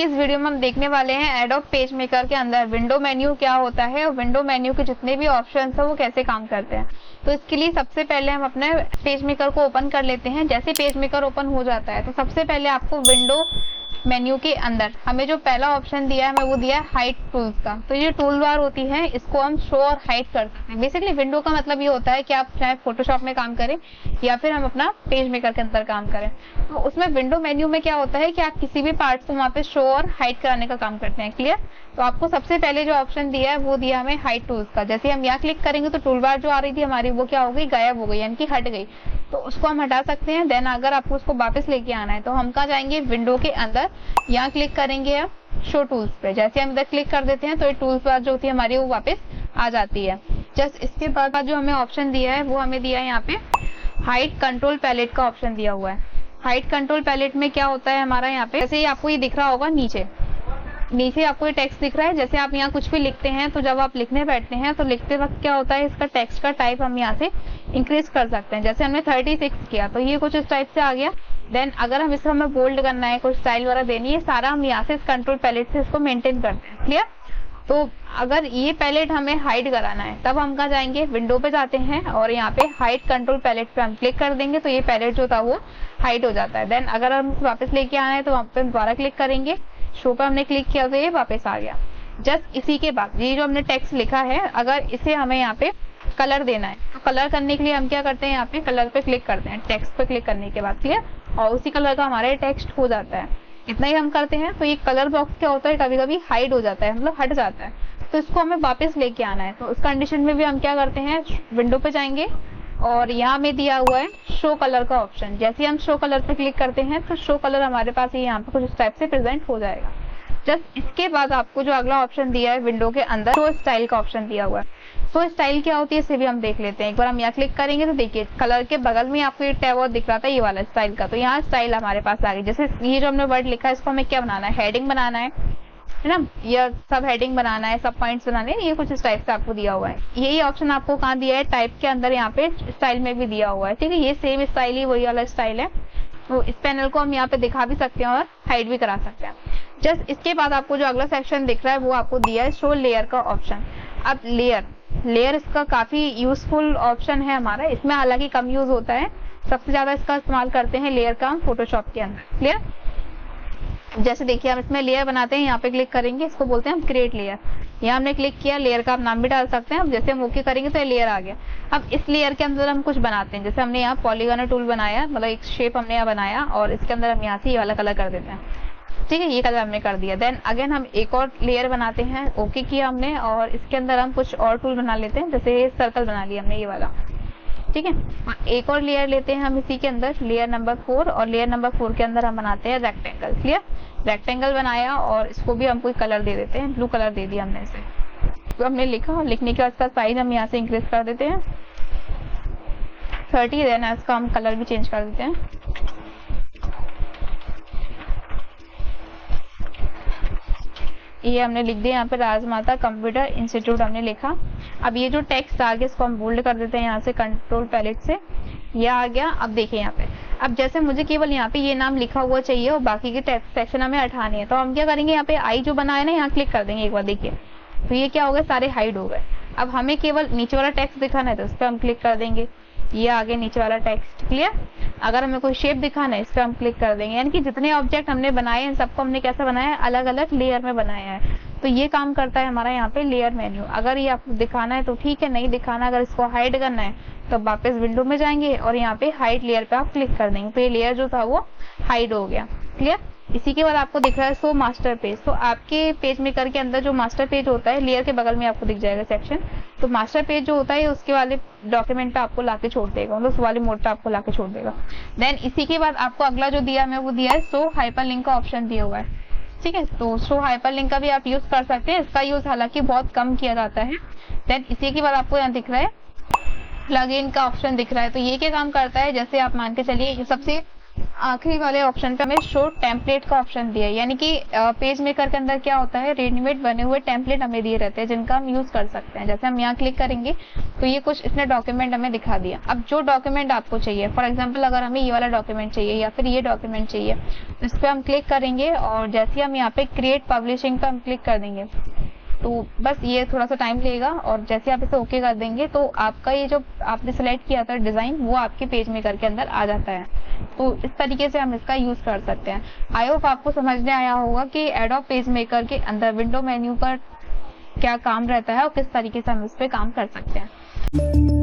की इस वीडियो में हम देखने वाले हैं एडोब पेज मेकर के अंदर विंडो मेन्यू क्या होता है और विंडो मेन्यू के जितने भी ऑप्शंस हैं वो कैसे काम करते हैं। तो इसके लिए सबसे पहले हम अपने पेज मेकर को ओपन कर लेते हैं। जैसे पेज मेकर ओपन हो जाता है तो सबसे पहले आपको विंडो मेन्यू के अंदर हमें जो पहला ऑप्शन दिया है हमें वो दिया है हाइड टूल्स का। तो ये टूल बार होती है, इसको हम शो और हाइड कर सकते हैं। बेसिकली विंडो का मतलब ये होता है कि आप चाहे फोटोशॉप में काम करें या फिर हम अपना पेज मेकर के अंदर काम करें। तो उसमें विंडो मेन्यू में क्या होता है कि आप किसी भी पार्ट को वहाँ पे शो और हाइड कराने का काम करते हैं। क्लियर? तो आपको सबसे पहले जो ऑप्शन दिया है वो दिया हमें हाइड टूल्स का। जैसे हम यहाँ क्लिक करेंगे तो टूल बार जो आ रही थी हमारी वो क्या हो गई, गायब हो गई, यानी कि हट गई। तो उसको हम हटा सकते हैं। देन अगर आपको उसको वापस लेके आना है तो हम कहाँ जाएंगे, विंडो के अंदर यहाँ क्लिक करेंगे हम शो टूल्स पे। जैसे हम इधर क्लिक कर देते हैं तो ये टूल्स बार जो होती है हमारी वो वापस आ जाती है। जस्ट इसके बाद जो हमें ऑप्शन दिया है वो हमें दिया है यहाँ पे हाइड कंट्रोल पैलेट का ऑप्शन दिया हुआ है। हाइड कंट्रोल पैलेट में क्या होता है हमारा यहाँ पे, जैसे आपको ये दिख रहा होगा नीचे आपको ये टेक्स्ट दिख रहा है। जैसे आप यहाँ कुछ भी लिखते हैं तो जब आप लिखने बैठते हैं तो लिखते वक्त क्या होता है, इसका टेक्स्ट का टाइप हम यहाँ से इंक्रीज कर सकते हैं। जैसे हमने 36 किया तो ये कुछ इस टाइप से आ गया। देन अगर हम इसको हमें बोल्ड करना है, कुछ स्टाइल वगैरह देनी है, सारा हम यहाँ से इस कंट्रोल पैलेट से इसको मेंटेन करते हैं। क्लियर? तो अगर ये पैलेट हमें हाइड कराना है तब हम कहाँ जाएंगे, विंडो पे जाते हैं और यहाँ पे हाइड कंट्रोल पैलेट पे हम क्लिक कर देंगे तो ये पैलेट जो था वो हाइड हो जाता है। देन अगर हम वापस लेके आना है तो वहाँ पे दोबारा क्लिक करेंगे, शो पे हमने क्लिक किया तो ये वापस आ गया। जस्ट इसी के बाद ये जो हमने टेक्स्ट लिखा है अगर इसे हमें यहाँ पे कलर देना है तो कलर करने के लिए हम क्या करते हैं, यहाँ पे कलर पे क्लिक करते हैं, टेक्स्ट पे क्लिक करने के बाद। क्लियर? और उसी कलर का हमारा टेक्स्ट हो जाता है। इतना ही हम करते हैं तो ये कलर बॉक्स क्या होता है, कभी कभी हाइड हो जाता है, मतलब हट जाता है। तो इसको हमें वापस लेके आना है तो उस कंडीशन में भी हम क्या करते हैं, विंडो पे जाएंगे और यहाँ में दिया हुआ है शो कलर का ऑप्शन। जैसे हम शो कलर पे क्लिक करते हैं तो शो कलर हमारे पास यहाँ पे कुछ इस टाइप से प्रेजेंट हो जाएगा। जस्ट इसके बाद आपको जो अगला ऑप्शन दिया है विंडो के अंदर शो स्टाइल का ऑप्शन दिया हुआ है। तो स्टाइल क्या होती है इसे भी हम देख लेते हैं। एक बार हम यहाँ क्लिक करेंगे तो देखिए कलर के बगल में आपको ये टैब और दिख रहा था ये वाला स्टाइल का, तो यहाँ स्टाइल हमारे पास आ गई। जैसे ये जो हमने वर्ड लिखा है इसको हमें क्या बनाना है, हेडिंग बनाना है ना, या सब हेडिंग बनाना है, सब पॉइंट्स बनाने हैं, ये कुछ इस टाइप से आपको दिया हुआ है। यही ऑप्शन आपको कहाँ दिया है, टाइप के अंदर यहाँ पे स्टाइल में भी दिया हुआ है। ठीक है, ये सेम स्टाइल ही वही वाला स्टाइल है। तो इस पैनल को हम यहाँ पे दिखा भी सकते हैं और हाइड भी करा सकते हैं। जस्ट इसके बाद आपको जो अगला सेक्शन दिख रहा है वो आपको दिया है शो लेयर का ऑप्शन। अब लेयर इसका काफी यूजफुल ऑप्शन है हमारा, इसमें हालांकि कम यूज होता है, सबसे ज्यादा इसका इस्तेमाल करते हैं लेयर का हम फोटोशॉप के अंदर। क्लियर? जैसे देखिए हम इसमें लेयर बनाते हैं, यहाँ पे क्लिक करेंगे, इसको बोलते हैं हम क्रिएट लेयर। यहाँ हमने क्लिक किया, लेयर का आप नाम भी डाल सकते हैं। अब जैसे हम ओके करेंगे तो ये लेयर आ गया। अब इस लेयर के अंदर हम कुछ बनाते हैं, जैसे हमने यहाँ पॉलीगॉन टूल बनाया, मतलब एक शेप हमने यहाँ बनाया और इसके अंदर हम यहाँ से ये वाला कलर कर देते हैं। ठीक है, ये कलर हमने कर दिया। देन अगेन हम एक और लेयर बनाते हैं, ओके किया हमने और इसके अंदर हम कुछ और टूल बना लेते हैं, जैसे सर्कल बना लिया हमने ये वाला। ठीक है, एक और लेयर लेते हैं हम इसी के अंदर, लेयर नंबर 4, और लेयर नंबर 4 के अंदर हम बनाते हैं रेक्टेंगल। क्लियर? रेक्टेंगल बनाया और इसको भी हम कोई कलर दे देते हैं, ब्लू कलर दे दिया हमने इसे। तो हमने लिखा और लिखने के बाद इसका साइज हम यहाँ से इंक्रीज कर देते हैं 30। देन इसका हम कलर भी चेंज कर देते हैं। ये हमने लिख दिया यहाँ पे राजमाता कंप्यूटर इंस्टीट्यूट हमने लिखा। अब ये जो टेक्स्ट आ गया इसको हम बोल्ड कर देते हैं यहाँ से कंट्रोल पैलेट से, ये आ गया। अब देखिए यहाँ पे, अब जैसे मुझे केवल यहाँ पे ये नाम लिखा हुआ चाहिए और बाकी के टेक्स्ट सेक्शन हमें हटाने है, तो हम क्या करेंगे, यहाँ पे आई जो बना है ना यहाँ क्लिक कर देंगे एक बार। देखिए तो ये क्या हो गया, सारे हाइड हो गए। अब हमें केवल नीचे वाला टेक्स्ट दिखाना है तो उस पर हम क्लिक कर देंगे, ये आगे नीचे वाला टेक्स्ट। क्लियर? अगर हमें कोई शेप दिखाना है इस पर हम क्लिक कर देंगे, यानी कि जितने ऑब्जेक्ट हमने बनाए हैं सबको हमने कैसे बनाया है, अलग अलग लेयर में बनाया है। तो ये काम करता है हमारा यहाँ पे लेयर मेन्यू। अगर ये आपको दिखाना है तो ठीक है, नहीं दिखाना, अगर इसको हाइड करना है तो वापस विंडो में जाएंगे और यहाँ पे हाइड लेयर पे आप क्लिक कर देंगे तो ये लेयर जो था वो हाइड हो गया। क्लियर? इसी के बाद आपको दिख रहा है शो मास्टर पेज। तो आपके पेज मेकर के अंदर जो मास्टर पेज होता है लेयर के बगल में आपको दिख जाएगा सेक्शन। तो मास्टर पेज जो होता है उसके वाले डॉक्यूमेंट पे आपको लाके छोड़ देगा, मतलब उस वाले मोड पे आपको लाके छोड़ देगा। देन इसी के बाद आपको अगला जो दिया है वो दिया है शो हाइपरलिंक का ऑप्शन दिया हुआ है। ठीक है, तो शो हाइपरलिंक का भी आप यूज कर सकते हैं, इसका यूज हालांकि बहुत कम किया जाता है। देन इसी के बाद आपको यहाँ दिख रहा है प्लगइन का ऑप्शन दिख रहा है। तो ये क्या काम करता है, जैसे आप मान के चलिए सबसे आखिरी वाले ऑप्शन पे हमें शो टेम्पलेट का ऑप्शन दिया है, यानी कि पेज मेकर के अंदर क्या होता है, रेडीमेड बने हुए टेम्पलेट हमें दिए रहते हैं जिनका हम यूज कर सकते हैं। जैसे हम यहाँ क्लिक करेंगे तो ये कुछ इसने डॉक्यूमेंट हमें दिखा दिया। अब जो डॉक्यूमेंट आपको चाहिए, फॉर एग्जाम्पल अगर हमें ये वाला डॉक्यूमेंट चाहिए या फिर ये डॉक्यूमेंट चाहिए, इस पर हम क्लिक करेंगे और जैसे हम यहाँ पे क्रिएट पब्लिशिंग पे हम क्लिक कर देंगे तो बस ये थोड़ा सा टाइम लेगा और जैसे आप इसे ओके कर देंगे तो आपका ये जो आपने सेलेक्ट किया था डिजाइन वो आपके पेज मेकर के अंदर आ जाता है। तो इस तरीके से हम इसका यूज कर सकते हैं। आई होप आपको समझ में आया होगा कि एडोब पेज मेकर के अंदर विंडो मेन्यू पर क्या काम रहता है और किस तरीके से हम इस पे काम कर सकते हैं।